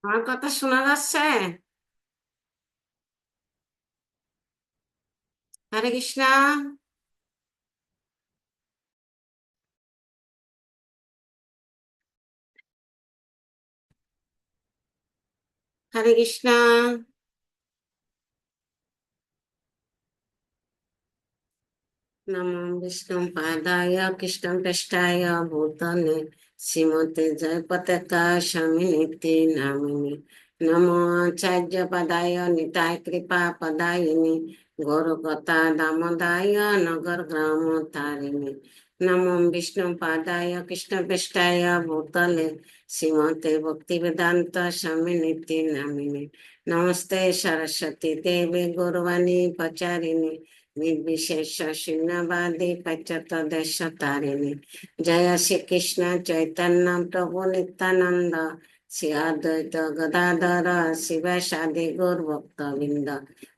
আমার কথা শোনা যাচ্ছে? হরে কৃষ্ণা। হরে কৃষ্ণা। নমো বিষ্ণু পাদায় কৃষ্ণ পৃষ্ঠায় ভূতলে শ্রীমতে জয় পতাকা স্বামিনীতি নামিনি। নমো আচার্য পদায় নিতায় কৃপা পদায়িনি গৌরকথা দামোদায় নগর গ্রাম তারিণী। নমো বিষ্ণু পাদায় কৃষ্ণ পৃষ্ঠায় ভূতলে শ্রীমতে ভক্তি বেদান্ত স্বামিনীতি নামিনি। নমস্তে সরস্বতী দেবী গৌরবাণী প্রচারিণী निर्विशेष शून्यवादी पश्चात तारिणी। जय श्री कृष्ण चैतन्य प्रभु नित्यानंद श्री अद्वैत गदाधर शिवासादि गौर भक्त वृंद।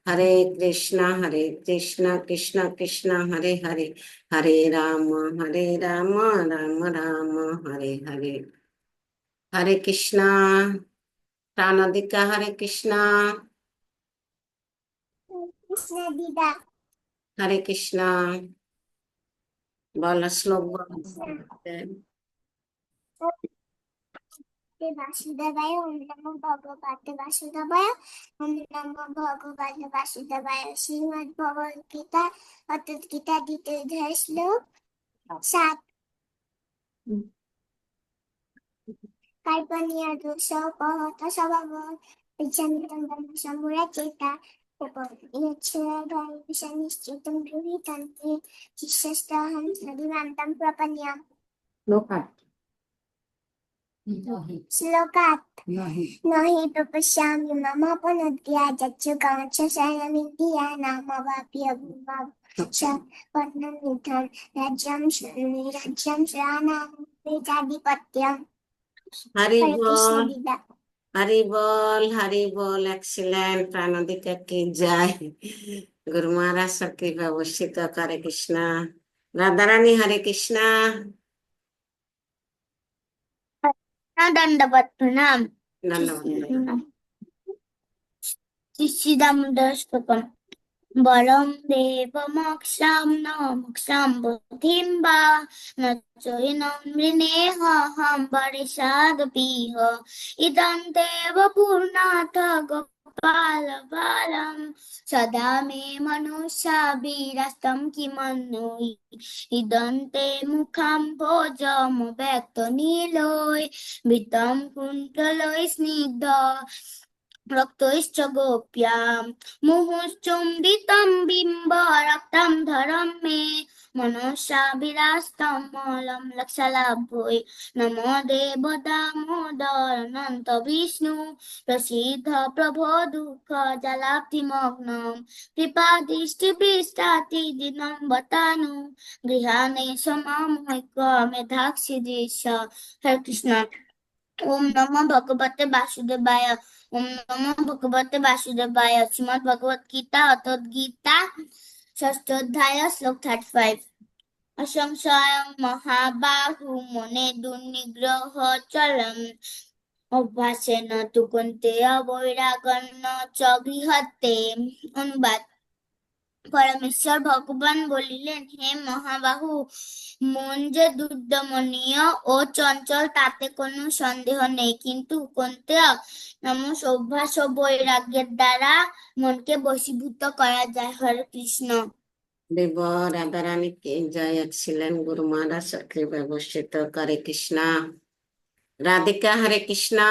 हरे कृष्ण कृष्ण कृष्ण हरे हरे हरे राम राम राम हरे हरे। हरे कृष्णा। प्राणदिका हरे कृष्णा। कृष्ण दीदा। हरे कृष्णा। बोला श्लोक बोल। वासुदेवाय ओम नमो भगवते वासुदेवाय ओम नमो भगवते वासुदेवाय श्रीमद् भगवद गीता अतुत गीता द्वितीय अध्याय श्लोक 7 कार्पण्य दोष पहत स्वभाव विचंतन समुरा चेता निश्चितं गृहीतन्ते शिष्यस्तहं सदिवान्तं प्रपन्याम्। श्लोकात् न हि प्रपश्यामि मम पुनद्या चक्षुकामक्षशयनमिन्द्रिया नामवाप्यभूमां च वर्णनिधं राज्यं राज्यं श्राणाधिपत्यम्। हरि हरे कृष्ण बोल। दीदा। हरि बोल हरि बोल। एक्सीलेंट प्राणोदिका की जय। गुरु महाराज सबकी व्यवस्थित हरे कृष्णा। राधा रानी हरे कृष्णा। दंडवत प्रणाम। धन्यवाद। श्रीदामोदरस्तकम् बलं देवमोक्षं न मोक्षं बुद्धिं वा न चैनं मृणेऽहं वरिषादपीह इदं देव पूर्णाथ गोपाल बालं सदा मे मनुष्याभिरस्तं किमन्नु इदं ते मुखं भोजमव्यक्तनीलोय वितं कुण्ठलोय स्निग्ध रक्तश्च गोप्यां मुहुश्चुम्बितं बिम्ब रक्तं धरं मे मनसाभिलाषं मलं लक्षलाभोय नमो देव दामोदर विष्णु प्रसीद प्रभो दुःख जलाब्धिमग्नं कृपादृष्टिपृष्ठातिदिनं बतानु गृहाणे समामोक्यमेधाक्षिदेश। हरे कृष्ण। ओम नमो भगवते वासुदेवाय ओम नमो भगवते वासुदेवाय श्रीमद् भगवत गीता अथ गीता षष्ठ अध्याय श्लोक 35 असंशयं महाबाहु मने दुर्निग्रह चलम् अभ्यासेन तु कुन्तेय वैरागेण च गृह्यते। अनुवाद। পরমেশ্বর ভগবান বলিলেন, হে মহাবাহু, মন যে দুর্দমনীয় ও চঞ্চল তাতে কোনো সন্দেহ নেই, কিন্তু কন্তেয় ক্রমশ অভ্যাস ও বৈরাগ্যের দ্বারা মনকে বশীভূত করা যায়। হরে কৃষ্ণ। देवो राधा रानी की जय। एक्सीलेंट गुरु महाराज सबकी व्यवस्थित हरे कृष्णा। राधिका हरे कृष्णा।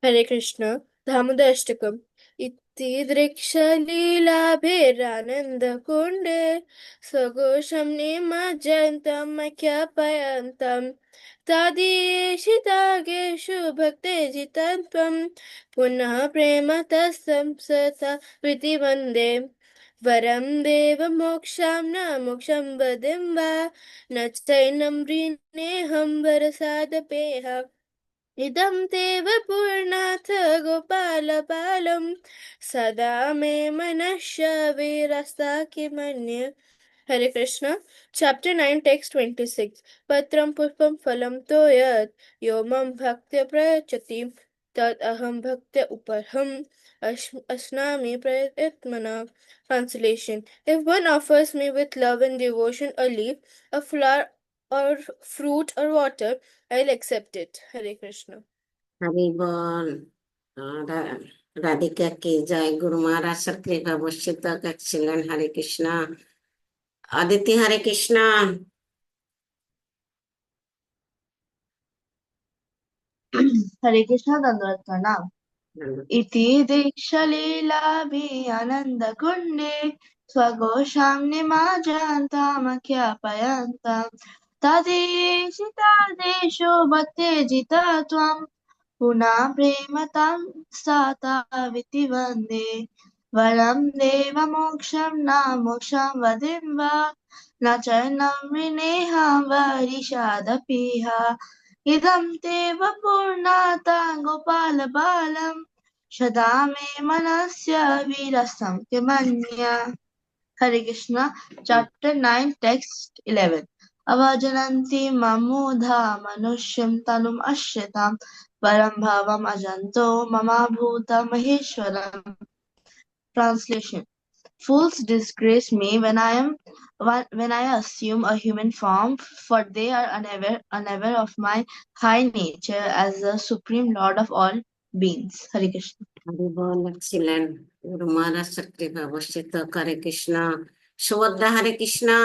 हरे कृष्ण। दामोदराष्टकम् इत्तीदृक्षलीलाभिरानन्दकुण्डे स्वघोषं निमज्जन्तमख्यापयन्तं तदीशितागेषु भक्ते जितं त्वं पुनः प्रेम तत्संसता प्रीति वन्दे वरं देवमोक्षं न मोक्षं वदिं वा न चैनं वृणेऽहं वरसादपेह इदं देव पूर्णाथ गोपालपालं सदा मे मनश्च विरस्ता किमन्य Hare Krishna. Chapter 9, text 26. Patram puspam phalam toyat yomam bhaktya prayachati tat aham bhaktya uparham asnami prayatmana. Translation. If one offers me with love and devotion a leaf, a flower, or fruit, or water, I'll accept it. Hare Krishna. Hari बोल। राधिका की जय। Guru Maharaj sir कृपा वर्षित excellent. हरे कृष्णा। अदिति हरे कृष्णा। हरे कृष्णा दंडवत प्रणाम। इति दीक्षलीलाभि आनन्दकुण्डे स्वघोषां निमाजन्तामख्यापयन्ताम् तदेशितादेशो भक्तेजिता त्वाम् पुनः प्रेमतां साताविति वन्दे वरं देवमोक्षं न मोक्षं वदिं वा न च न मृणेहां वरिषादपिह इदं ते वपुर्नाथा गोपालबालम् सदा मे मनस्य वीरसं किमन्या। Hare Krishna, chapter 9, text 11. Avajananti mamudha manusyam tanum ashyatam param bhavam ajanto mama bhuta maheshwaram. Translation. Fools disgrace me when I assume a human form, for they are unaware of my high nature as the supreme lord of all beings. Hare Krishna. Hari बोल excellent. Guru Maharaj sir कृपा वर्षित हरे कृष्णा। सुभद्रा हरे कृष्णा।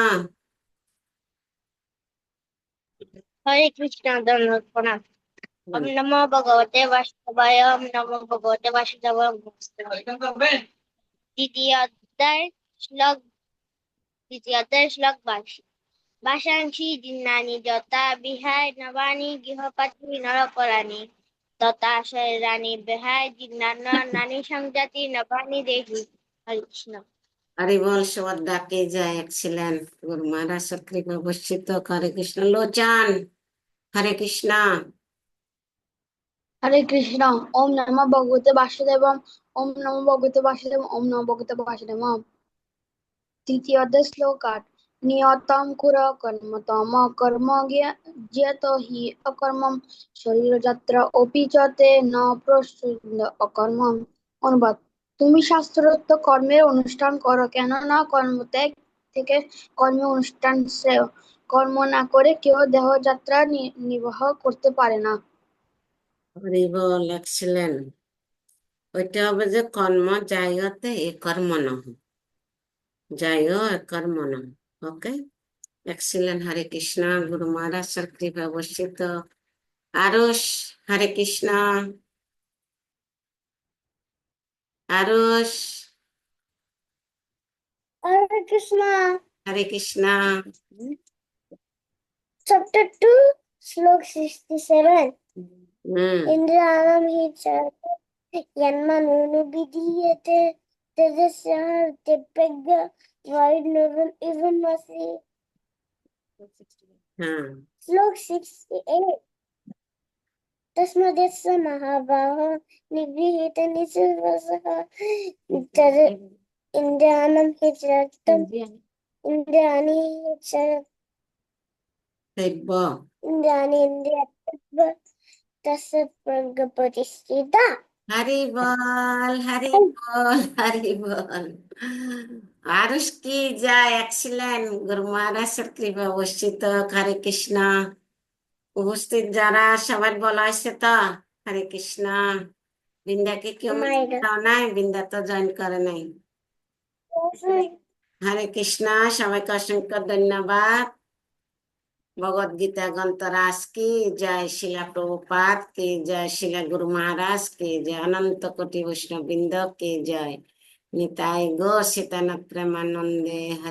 हरे कृष्ण दंडवत प्रणाम। ओम नमो भगवते वासुदेवाय। ओम नमो भगवते वासुदेवाय। द्वितीय श्लोक भाषांसी जिन्नानि जता बिहाय नवानि गृहपति नरपराणि तथा शरीरानि बिहाय जिन्नान नानि संजाति नवानि देहि। हरे कृष्ण। हरि बोल। सुभद्रा की जय एक्सीलेंट। गुरु महाराज सर कृपा वर्षित हरे कृष्ण। लोचन हरे कृष्णा। हरे कृष्णा। ओम नमः भगवते वासुदेवाय। ओम नमो भगवते वासुदेवाय। ओम नमो भगवते वासुदेवाय। तृतीय श्लोकात् नियतं कुरु कर्म तम कर्म ज्ञातो हि अकर्मं शरीरযাত্রা अपि च ते न প্রসৃত অকর্মম। অনুবাদ। তুমি শাস্ত্রোক্ত কর্মের অনুষ্ঠান করো, কেননা কর্মত্যাগ থেকে কর্মের অনুষ্ঠান শ্রেয়। কর্ম না করে কেউ দেহযাত্রা নির্বাহ করতে পারে না। হরি বল एक्सीलेंट। ওইটা হবে যে কর্ম যাই হতে এ কর্ম নহ, যাই হো এ কর্ম নহ। ওকে एक्सीलेंट। हरे कृष्णा। गुरु महाराज सर कृपा वर्षित। आरुष हरे कृष्णा। आरुष हरे कृष्ण। हरे कृष्णा। Chapter 2, Slok 67. हम्म Indranam hi yanmanunu bidiyate tejasya tepegya vaidnavan ivamasi. हाँ Slok 68. तस्मादेस्य महाभाहो निगृहीत निःश्वासः तद् इन्द्रियाणां हि चरतम् इन्द्रियाणि हि तेब्बो। इन्द्रियाणि इन्द्रियार्थः तस्य प्रज्ञप्रतिष्ठिता। हरि बोल हरि बोल हरि बोल। आरुष की जय एक्सीलेंट। गुरु महाराज सर कृपा वर्षित हरे कृष्णा। উপস্থিত যারা সবার বলা হয়েছে তো হরে কৃষ্ণ। বৃন্দাকে কেউ মেসেজ দাও নাই? বৃন্দা তো জয়েন করে নাই। হরে কৃষ্ণ। সবাইকে অসংখ্য ধন্যবাদ। भगवद गीता ग्रंथराज की जय। शिला प्रभुपाद की जय। शिला गुरु महाराज की जय। अनंत कोटि वैष्णव वृंद की जय। निताय गो सीतानाथ प्रेमानंदे। हरे